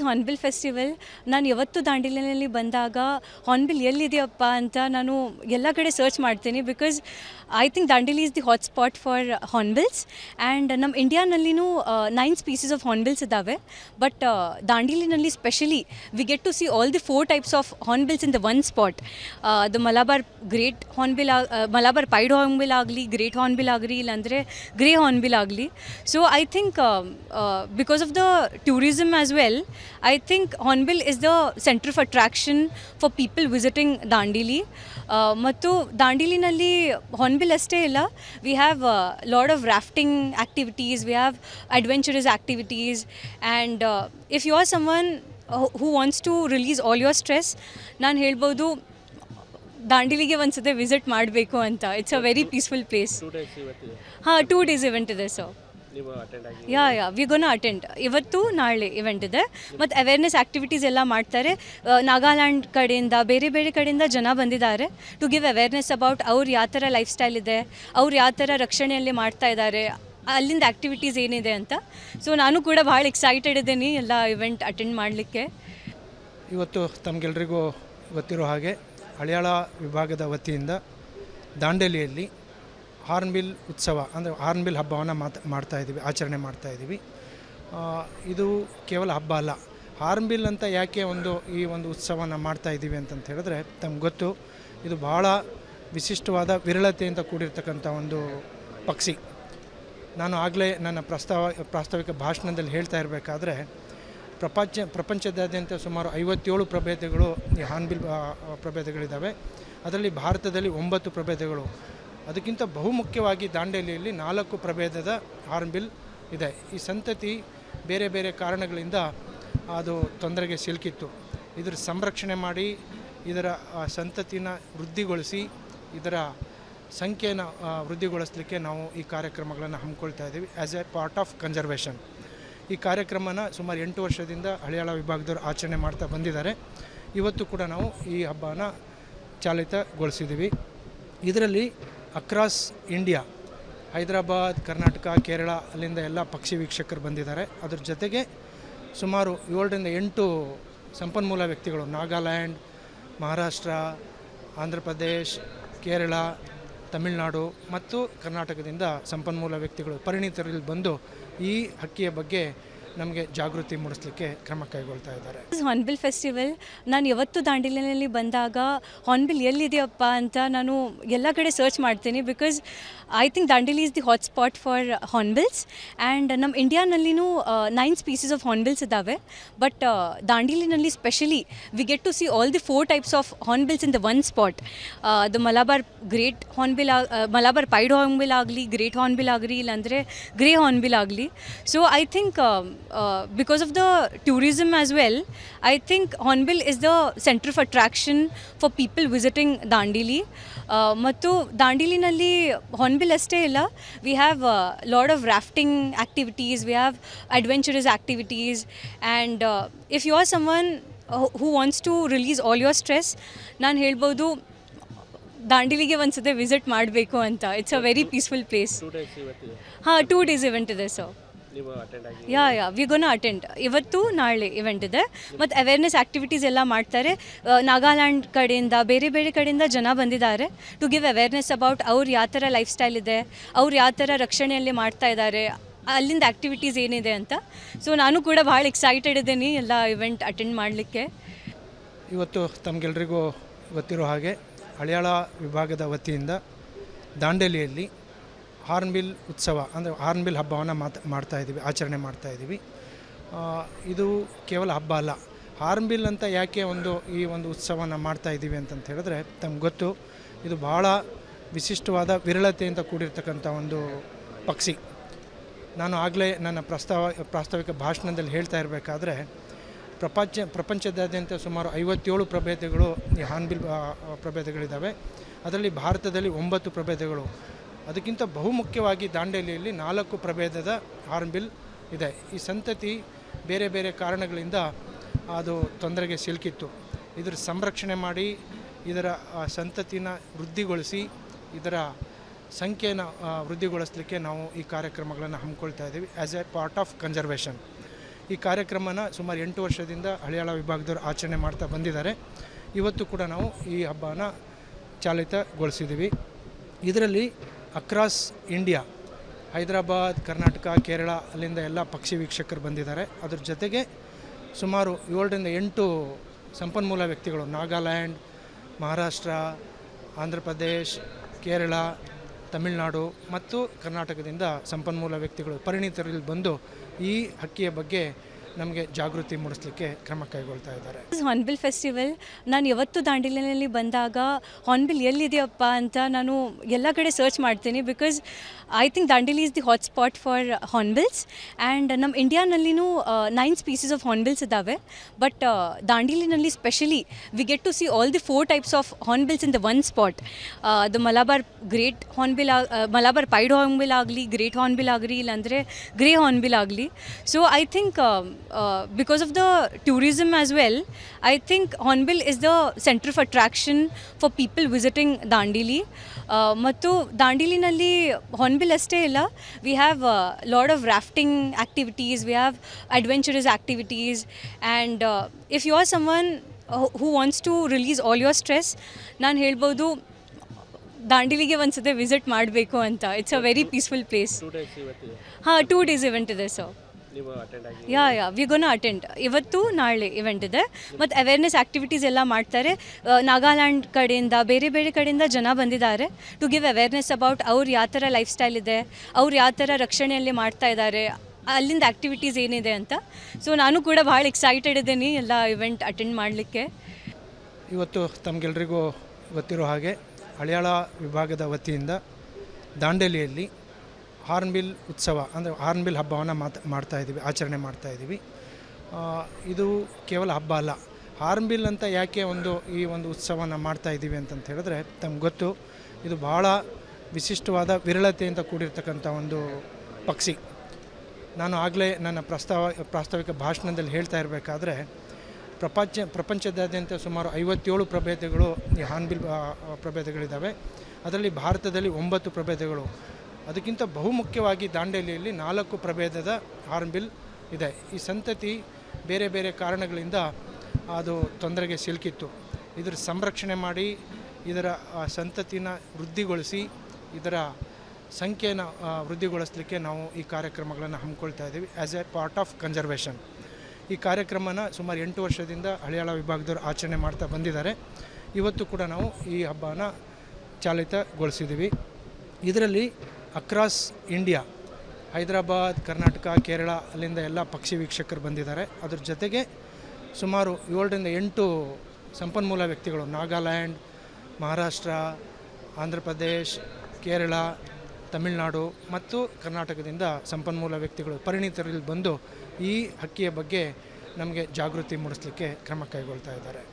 Hornbill festival. ನಾನು ಯಾವತ್ತು ದಾಂಡೇಲಿನಲ್ಲಿ ಬಂದಾಗ ಹಾರ್ನ್ಬಿಲ್ ಎಲ್ಲಿದೆಯಪ್ಪ ಅಂತ ನಾನು ಎಲ್ಲ ಕಡೆ ಸರ್ಚ್ ಮಾಡ್ತೀನಿ, because I think Dandeli is the hot spot for hornbills. And ನಮ್ಮ ಇಂಡಿಯಾನಲ್ಲಿನೂ 9 ಸ್ಪೀಸೀಸ್ ಆಫ್ ಹಾರ್ನ್ಬಿಲ್ಸ್ ಇದ್ದಾವೆ, ಬಟ್ ದಾಂಡೇಲಿನಲ್ಲಿ specially we get to see all the 4 types of hornbills in the one spot. The Malabar great hornbill, Malabar pied hornbill ಆಗಲಿ, great hornbill ಆಗಲಿ, ಇಲ್ಲಾಂದರೆ grey hornbill ಆಗಲಿ. So I think because of the tourism as well, I think Hornbill is the center of attraction for people visiting Dandeli. ಮತ್ತು ದಾಂಡೇಲಿನಲ್ಲಿ hornbill ಅಷ್ಟೇ ಇಲ್ಲ, we have lot of rafting activities, we have adventurous activities. And if you are someone who wants to release all your stress, ನಾನು ಹೇಳ್ಬೋದು ದಾಂಡೇಲಿಗೆ ಒಂದ್ಸತಿ visit ಮಾಡಬೇಕು ಅಂತ. It's a very peaceful place. ಹಾಂ, 2 days ಇವೆಂಟ್ ಇದೆ. So yeah we gonna attend. ಇವತ್ತು ನಾಳೆ ಇವೆಂಟ್ ಇದೆ, ಮತ್ತು ಅವೇರ್ನೆಸ್ ಆ್ಯಕ್ಟಿವಿಟೀಸ್ ಎಲ್ಲ ಮಾಡ್ತಾರೆ. ನಾಗಾಲ್ಯಾಂಡ್ ಕಡೆಯಿಂದ, ಬೇರೆ ಬೇರೆ ಕಡೆಯಿಂದ ಜನ ಬಂದಿದ್ದಾರೆ ಟು ಗಿವ್ ಅವೇರ್ನೆಸ್ ಅಬೌಟ್ ಅವ್ರು ಯಾವ ಥರ ಲೈಫ್ ಸ್ಟೈಲ್ ಇದೆ, ಅವ್ರು ಯಾವ ಥರ ರಕ್ಷಣೆಯಲ್ಲಿ ಮಾಡ್ತಾ ಇದ್ದಾರೆ, ಅಲ್ಲಿಂದ ಆ್ಯಕ್ಟಿವಿಟೀಸ್ ಏನಿದೆ ಅಂತ. ಸೊ ನಾನು ಕೂಡ ಭಾಳ ಎಕ್ಸೈಟೆಡ್ ಇದ್ದೀನಿ ಎಲ್ಲ ಇವೆಂಟ್ ಅಟೆಂಡ್ ಮಾಡಲಿಕ್ಕೆ. ಇವತ್ತು ತಮಗೆಲ್ರಿಗೂ ಗೊತ್ತಿರೋ ಹಾಗೆ ಹಳಿಯಾಳ ವಿಭಾಗದ ವತಿಯಿಂದ ದಾಂಡೇಲಿಯಲ್ಲಿ ಹಾರ್ನ್ಬಿಲ್ ಉತ್ಸವ ಅಂದರೆ ಹಾರ್ನ್ಬಿಲ್ ಹಬ್ಬವನ್ನು ಆಚರಣೆ ಮಾಡ್ತಾಯಿದ್ದೀವಿ. ಇದು ಕೇವಲ ಹಬ್ಬ ಅಲ್ಲ, ಹಾರ್ನ್ಬಿಲ್ ಅಂತ ಯಾಕೆ ಈ ಒಂದು ಉತ್ಸವನ ಮಾಡ್ತಾಯಿದ್ದೀವಿ ಅಂತಂತ ಹೇಳಿದ್ರೆ, ತಮ್ಗೆ ಗೊತ್ತು, ಇದು ಭಾಳ ವಿಶಿಷ್ಟವಾದ ವಿರಳತೆಯಿಂದ ಕೂಡಿರ್ತಕ್ಕಂಥ ಒಂದು ಪಕ್ಷಿ. ನಾನು ಆಗಲೇ ನನ್ನ ಪ್ರಾಸ್ತಾವಿಕ ಭಾಷಣದಲ್ಲಿ ಹೇಳ್ತಾ ಇರಬೇಕಾದ್ರೆ, ಪ್ರಪಂಚದಾದ್ಯಂತ ಸುಮಾರು 57 ಪ್ರಭೇದಗಳು ಈ ಹಾರ್ನ್ಬಿಲ್ ಪ್ರಭೇದಗಳಿದ್ದಾವೆ. ಅದರಲ್ಲಿ ಭಾರತದಲ್ಲಿ 9 ಪ್ರಭೇದಗಳು. ಅದಕ್ಕಿಂತ ಬಹುಮುಖ್ಯವಾಗಿ ದಾಂಡೇಲಿಯಲ್ಲಿ 4 ಪ್ರಭೇದದ ಹಾರ್ನ್ಬಿಲ್ ಇದೆ. ಈ ಸಂತತಿ ಬೇರೆ ಬೇರೆ ಕಾರಣಗಳಿಂದ ಅದು ತೊಂದರೆಗೆ ಸಿಲುಕಿತ್ತು. ಇದರ ಸಂರಕ್ಷಣೆ ಮಾಡಿ, ಇದರ ಸಂತತಿನ ವೃದ್ಧಿಗೊಳಿಸಿ, ಇದರ ಸಂಖ್ಯೆಯನ್ನು ವೃದ್ಧಿಗೊಳಿಸಲಿಕ್ಕೆ ನಾವು ಈ ಕಾರ್ಯಕ್ರಮಗಳನ್ನು ಹಮ್ಮಿಕೊಳ್ತಾ ಇದ್ದೀವಿ as A part of conservation. ಈ ಕಾರ್ಯಕ್ರಮನ ಸುಮಾರು 8 ವರ್ಷದಿಂದ ಹಳಿಯಾಳ ವಿಭಾಗದವರು ಆಚರಣೆ ಮಾಡ್ತಾ ಬಂದಿದ್ದಾರೆ. ಇವತ್ತು ಕೂಡ ನಾವು ಈ ಹಬ್ಬನ ಚಾಲಿತಗೊಳಿಸಿದ್ದೀವಿ. ಇದರಲ್ಲಿ ಅಕ್ರಾಸ್ ಇಂಡಿಯಾ, ಹೈದರಾಬಾದ್, ಕರ್ನಾಟಕ, ಕೇರಳ, ಅಲ್ಲಿಂದ ಎಲ್ಲ ಪಕ್ಷಿ ವೀಕ್ಷಕರು ಬಂದಿದ್ದಾರೆ. ಅದ್ರ ಜೊತೆಗೆ ಸುಮಾರು 7 ರಿಂದ 8 ಸಂಪನ್ಮೂಲ ವ್ಯಕ್ತಿಗಳು ನಾಗಾಲ್ಯಾಂಡ್, ಮಹಾರಾಷ್ಟ್ರ, ಆಂಧ್ರ ಪ್ರದೇಶ್, ಕೇರಳ, ತಮಿಳುನಾಡು ಮತ್ತು ಕರ್ನಾಟಕದಿಂದ ಸಂಪನ್ಮೂಲ ವ್ಯಕ್ತಿಗಳು ಪರಿಣಿತರಲ್ಲಿ ಬಂದು ಈ ಹಕ್ಕಿಯ ಬಗ್ಗೆ ನಮಗೆ ಜಾಗೃತಿ ಮೂಡಿಸಲಿಕ್ಕೆ ಕ್ರಮ ಕೈಗೊಳ್ತಾ ಇದ್ದಾರೆ. Hornbill festival. ನಾನು ಯಾವತ್ತು ದಾಂಡೇಲಿನಲ್ಲಿ ಬಂದಾಗ ಹಾರ್ನ್ಬಿಲ್ ಎಲ್ಲಿದೆಯಪ್ಪ ಅಂತ ನಾನು ಎಲ್ಲ ಕಡೆ ಸರ್ಚ್ ಮಾಡ್ತೀನಿ, because I think Dandeli is the hot spot for hornbills. And ನಮ್ಮ ಇಂಡಿಯಾನಲ್ಲಿನೂ 9 ಸ್ಪೀಸೀಸ್ ಆಫ್ ಹಾರ್ನ್ಬಿಲ್ಸ್ ಇದ್ದಾವೆ, ಬಟ್ ದಾಂಡೇಲಿನಲ್ಲಿ specially we get to see all the 4 types of hornbills in the one spot. The Malabar great hornbill, Malabar pied hornbill ಆಗಲಿ, great hornbill ಆಗಲಿ, ಇಲ್ಲಾಂದರೆ grey hornbill ಆಗಲಿ. So I think because of the tourism as well, I think Hornbill is the center of attraction for people visiting Dandeli. ಮತ್ತು ದಾಂಡೇಲಿನಲ್ಲಿ hornbill ಅಷ್ಟೇ ಇಲ್ಲ, we have lot of rafting activities, we have adventurous activities. And if you are someone who wants to release all your stress, ನಾನು ಹೇಳ್ಬೋದು ದಾಂಡೇಲಿಗೆ ಒಂದ್ಸತಿ visit ಮಾಡಬೇಕು ಅಂತ. It's a very peaceful place. ಹಾಂ, 2 days ಇವೆಂಟ್ ಇದೆ. So yeah we gonna attend. ಇವತ್ತು ನಾಳೆ ಇವೆಂಟ್ ಇದೆ, ಮತ್ತು ಅವೇರ್ನೆಸ್ ಆ್ಯಕ್ಟಿವಿಟೀಸ್ ಎಲ್ಲ ಮಾಡ್ತಾರೆ. ನಾಗಾಲ್ಯಾಂಡ್ ಕಡೆಯಿಂದ, ಬೇರೆ ಬೇರೆ ಕಡೆಯಿಂದ ಜನ ಬಂದಿದ್ದಾರೆ ಟು ಗಿವ್ ಅವೇರ್ನೆಸ್ ಅಬೌಟ್ ಅವ್ರು ಯಾವ ಥರ ಲೈಫ್ ಸ್ಟೈಲ್ ಇದೆ, ಅವ್ರು ಯಾವ ಥರ ರಕ್ಷಣೆಯಲ್ಲಿ ಮಾಡ್ತಾ ಇದ್ದಾರೆ, ಅಲ್ಲಿಂದ ಆ್ಯಕ್ಟಿವಿಟೀಸ್ ಏನಿದೆ ಅಂತ. ಸೊ ನಾನು ಕೂಡ ಭಾಳ ಎಕ್ಸೈಟೆಡ್ ಇದ್ದೀನಿ ಎಲ್ಲ ಇವೆಂಟ್ ಅಟೆಂಡ್ ಮಾಡಲಿಕ್ಕೆ. ಇವತ್ತು ತಮಗೆಲ್ರಿಗೂ ಗೊತ್ತಿರೋ ಹಾಗೆ ಹಳಿಯಾಳ ವಿಭಾಗದ ವತಿಯಿಂದ ದಾಂಡೇಲಿಯಲ್ಲಿ ಹಾರ್ನ್ಬಿಲ್ ಉತ್ಸವ ಅಂದರೆ ಹಾರ್ನ್ಬಿಲ್ ಹಬ್ಬವನ್ನು ಆಚರಣೆ ಮಾಡ್ತಾಯಿದ್ದೀವಿ. ಇದು ಕೇವಲ ಹಬ್ಬ ಅಲ್ಲ, ಹಾರ್ನ್ಬಿಲ್ ಅಂತ ಯಾಕೆ ಈ ಒಂದು ಉತ್ಸವನ ಮಾಡ್ತಾಯಿದ್ದೀವಿ ಅಂತಂತ ಹೇಳಿದ್ರೆ, ತಮ್ಗೆ ಗೊತ್ತು, ಇದು ಭಾಳ ವಿಶಿಷ್ಟವಾದ ವಿರಳತೆಯಿಂದ ಕೂಡಿರ್ತಕ್ಕಂಥ ಒಂದು ಪಕ್ಷಿ. ನಾನು ಆಗಲೇ ನನ್ನ ಪ್ರಾಸ್ತಾವಿಕ ಭಾಷಣದಲ್ಲಿ ಹೇಳ್ತಾ ಇರಬೇಕಾದ್ರೆ, ಪ್ರಪಂಚದಾದ್ಯಂತ ಸುಮಾರು 57 ಪ್ರಭೇದಗಳು ಈ ಹಾರ್ನ್ಬಿಲ್ ಪ್ರಭೇದಗಳಿದ್ದಾವೆ. ಅದರಲ್ಲಿ ಭಾರತದಲ್ಲಿ 9 ಪ್ರಭೇದಗಳು. ಅದಕ್ಕಿಂತ ಬಹುಮುಖ್ಯವಾಗಿ ದಾಂಡೇಲಿಯಲ್ಲಿ 4 ಪ್ರಭೇದದ ಹಾರ್ನ್ಬಿಲ್ ಇದೆ. ಈ ಸಂತತಿ ಬೇರೆ ಬೇರೆ ಕಾರಣಗಳಿಂದ ಅದು ತೊಂದರೆಗೆ ಸಿಲುಕಿತ್ತು. ಇದರ ಸಂರಕ್ಷಣೆ ಮಾಡಿ, ಇದರ ಸಂತತಿನ ವೃದ್ಧಿಗೊಳಿಸಿ, ಇದರ ಸಂಖ್ಯೆಯನ್ನು ವೃದ್ಧಿಗೊಳಿಸಲಿಕ್ಕೆ ನಾವು ಈ ಕಾರ್ಯಕ್ರಮಗಳನ್ನು ಹಮ್ಮಿಕೊಳ್ತಾ ಇದ್ದೀವಿ as A part of conservation. ಈ ಈ ಕಾರ್ಯಕ್ರಮನ ಸುಮಾರು 8 ವರ್ಷದಿಂದ ಹಳಿಯಾಳ ವಿಭಾಗದವರು ಆಚರಣೆ ಮಾಡ್ತಾ ಬಂದಿದ್ದಾರೆ. ಇವತ್ತು ಕೂಡ ನಾವು ಈ ಹಬ್ಬನ ಚಾಲಿತಗೊಳಿಸಿದ್ದೀವಿ. ಇದರಲ್ಲಿ ಅಕ್ರಾಸ್ ಇಂಡಿಯಾ, ಹೈದರಾಬಾದ್, ಕರ್ನಾಟಕ, ಕೇರಳ ಅಲ್ಲಿಂದ ಎಲ್ಲ ಪಕ್ಷಿ ವೀಕ್ಷಕರು ಬಂದಿದ್ದಾರೆ. ಅದ್ರ ಜೊತೆಗೆ ಸುಮಾರು 7 ರಿಂದ 8 ಸಂಪನ್ಮೂಲ ವ್ಯಕ್ತಿಗಳು ನಾಗಾಲ್ಯಾಂಡ್, ಮಹಾರಾಷ್ಟ್ರ, ಆಂಧ್ರ ಪ್ರದೇಶ್, ಕೇರಳ, ತಮಿಳುನಾಡು ಮತ್ತು ಕರ್ನಾಟಕದಿಂದ ಸಂಪನ್ಮೂಲ ವ್ಯಕ್ತಿಗಳು ಪರಿಣಿತರಲ್ಲಿ ಬಂದು ಈ ಹಕ್ಕಿಯ ಬಗ್ಗೆ ನಮಗೆ ಜಾಗೃತಿ ಮೂಡಿಸಲಿಕ್ಕೆ ಕ್ರಮ ಕೈಗೊಳ್ತಾ ಇದ್ದಾರೆ. ಹಾರ್ನ್ಬಿಲ್ ಫೆಸ್ಟಿವಲ್, ನಾನು ಯಾವತ್ತು ದಾಂಡೇಲಿನಲ್ಲಿ ಬಂದಾಗ ಹಾರ್ನ್ಬಿಲ್ ಎಲ್ಲಿದೆಯಪ್ಪ ಅಂತ ನಾನು ಎಲ್ಲ ಕಡೆ ಸರ್ಚ್ ಮಾಡ್ತೀನಿ. Because I think Dandeli is the hot spot for hornbills. And ನಮ್ಮ ಇಂಡಿಯಾನಲ್ಲಿನೂ 9 ಸ್ಪೀಸೀಸ್ ಆಫ್ ಹಾರ್ನ್ಬಿಲ್ಸ್ ಇದ್ದಾವೆ. ಬಟ್ ದಾಂಡೇಲಿನಲ್ಲಿ specially we get to see all the 4 types of hornbills in the one spot. The Malabar great hornbill, Malabar pied hornbill ಆಗಲಿ, great hornbill ಆಗಲಿ, ಇಲ್ಲಾಂದರೆ grey hornbill ಆಗಲಿ. So I think because of the tourism as well, I think Hornbill is the center of attraction for people visiting Dandeli. ಮತ್ತು ದಾಂಡೇಲಿನಲ್ಲಿ hornbill ಅಷ್ಟೇ ಇಲ್ಲ, we have lot of rafting activities, we have adventurous activities. And if you are someone who wants to release all your stress, ನಾನು ಹೇಳ್ಬೋದು ದಾಂಡೇಲಿಗೆ ಒಂದ್ಸತಿ visit ಮಾಡಬೇಕು ಅಂತ. It's a very peaceful place. ಹಾಂ, 2 days ಇವೆಂಟ್ ಇದೆ. So yeah we gonna attend. ಇವತ್ತು ನಾಳೆ ಇವೆಂಟ್ ಇದೆ. ಮತ್ತು ಅವೇರ್ನೆಸ್ ಆ್ಯಕ್ಟಿವಿಟೀಸ್ ಎಲ್ಲ ಮಾಡ್ತಾರೆ. ನಾಗಾಲ್ಯಾಂಡ್ ಕಡೆಯಿಂದ, ಬೇರೆ ಬೇರೆ ಕಡೆಯಿಂದ ಜನ ಬಂದಿದ್ದಾರೆ ಟು ಗಿವ್ ಅವೇರ್ನೆಸ್ ಅಬೌಟ್ ಅವ್ರು ಯಾವ ಥರ ಲೈಫ್ ಸ್ಟೈಲ್ ಇದೆ, ಅವ್ರು ಯಾವ ಥರ ರಕ್ಷಣೆಯಲ್ಲಿ ಮಾಡ್ತಾ ಇದ್ದಾರೆ, ಅಲ್ಲಿಂದ ಆ್ಯಕ್ಟಿವಿಟೀಸ್ ಏನಿದೆ ಅಂತ. ಸೊ ನಾನು ಕೂಡ ಭಾಳ ಎಕ್ಸೈಟೆಡ್ ಇದ್ದೀನಿ ಎಲ್ಲ ಇವೆಂಟ್ ಅಟೆಂಡ್ ಮಾಡಲಿಕ್ಕೆ. ಇವತ್ತು ತಮಗೆಲ್ರಿಗೂ ಗೊತ್ತಿರೋ ಹಾಗೆ ಹಳಿಯಾಳ ವಿಭಾಗದ ವತಿಯಿಂದ ದಾಂಡೇಲಿಯಲ್ಲಿ ಹಾರ್ನ್ಬಿಲ್ ಉತ್ಸವ ಅಂದರೆ ಹಾರ್ನ್ಬಿಲ್ ಹಬ್ಬವನ್ನು ಆಚರಣೆ ಮಾಡ್ತಾಯಿದ್ದೀವಿ. ಇದು ಕೇವಲ ಹಬ್ಬ ಅಲ್ಲ. ಹಾರ್ನ್ಬಿಲ್ ಅಂತ ಯಾಕೆ ಈ ಒಂದು ಉತ್ಸವನ ಮಾಡ್ತಾಯಿದ್ದೀವಿ ಅಂತಂತ ಹೇಳಿದ್ರೆ, ತಮ್ಗೆ ಗೊತ್ತು, ಇದು ಭಾಳ ವಿಶಿಷ್ಟವಾದ ವಿರಳತೆಯಿಂದ ಕೂಡಿರ್ತಕ್ಕಂಥ ಒಂದು ಪಕ್ಷಿ. ನಾನು ಆಗಲೇ ನನ್ನ ಪ್ರಾಸ್ತಾವಿಕ ಭಾಷಣದಲ್ಲಿ ಹೇಳ್ತಾ ಇರಬೇಕಾದ್ರೆ, ಪ್ರಪಂಚದಾದ್ಯಂತ ಸುಮಾರು 57 ಪ್ರಭೇದಗಳು ಈ ಹಾರ್ನ್ಬಿಲ್ ಪ್ರಭೇದಗಳಿದ್ದಾವೆ. ಅದರಲ್ಲಿ ಭಾರತದಲ್ಲಿ 9 ಪ್ರಭೇದಗಳು. ಅದಕ್ಕಿಂತ ಬಹುಮುಖ್ಯವಾಗಿ ದಾಂಡೇಲಿಯಲ್ಲಿ 4 ಪ್ರಭೇದದ ಹಾರ್ನ್ಬಿಲ್ ಇದೆ. ಈ ಸಂತತಿ ಬೇರೆ ಬೇರೆ ಕಾರಣಗಳಿಂದ ಅದು ತೊಂದರೆಗೆ ಸಿಲುಕಿತ್ತು. ಇದರ ಸಂರಕ್ಷಣೆ ಮಾಡಿ, ಇದರ ಸಂತತಿನ ವೃದ್ಧಿಗೊಳಿಸಿ, ಇದರ ಸಂಖ್ಯೆಯನ್ನು ವೃದ್ಧಿಗೊಳಿಸಲಿಕ್ಕೆ ನಾವು ಈ ಕಾರ್ಯಕ್ರಮಗಳನ್ನು ಹಮ್ಮಿಕೊಳ್ತಾ ಇದ್ದೀವಿ as A part of conservation. ಈ ಕಾರ್ಯಕ್ರಮನ ಸುಮಾರು 8 ವರ್ಷದಿಂದ ಹಳಿಯಾಳ ವಿಭಾಗದವರು ಆಚರಣೆ ಮಾಡ್ತಾ ಬಂದಿದ್ದಾರೆ. ಇವತ್ತು ಕೂಡ ನಾವು ಈ ಹಬ್ಬನ ಚಾಲಿತಗೊಳಿಸಿದ್ದೀವಿ. ಇದರಲ್ಲಿ ಅಕ್ರಾಸ್ ಇಂಡಿಯಾ, ಹೈದರಾಬಾದ್, ಕರ್ನಾಟಕ, ಕೇರಳ ಅಲ್ಲಿಂದ ಎಲ್ಲ ಪಕ್ಷಿ ವೀಕ್ಷಕರು ಬಂದಿದ್ದಾರೆ. ಅದ್ರ ಜೊತೆಗೆ ಸುಮಾರು 7 ರಿಂದ 8 ಸಂಪನ್ಮೂಲ ವ್ಯಕ್ತಿಗಳು ನಾಗಾಲ್ಯಾಂಡ್, ಮಹಾರಾಷ್ಟ್ರ, ಆಂಧ್ರ ಪ್ರದೇಶ್, ಕೇರಳ, ತಮಿಳುನಾಡು ಮತ್ತು ಕರ್ನಾಟಕದಿಂದ ಸಂಪನ್ಮೂಲ ವ್ಯಕ್ತಿಗಳು ಪರಿಣಿತರಲ್ಲಿ ಬಂದು ಈ ಹಕ್ಕಿಯ ಬಗ್ಗೆ ನಮಗೆ ಜಾಗೃತಿ ಮೂಡಿಸಲಿಕ್ಕೆ ಕ್ರಮ ಕೈಗೊಳ್ತಾ ಇದ್ದಾರೆ.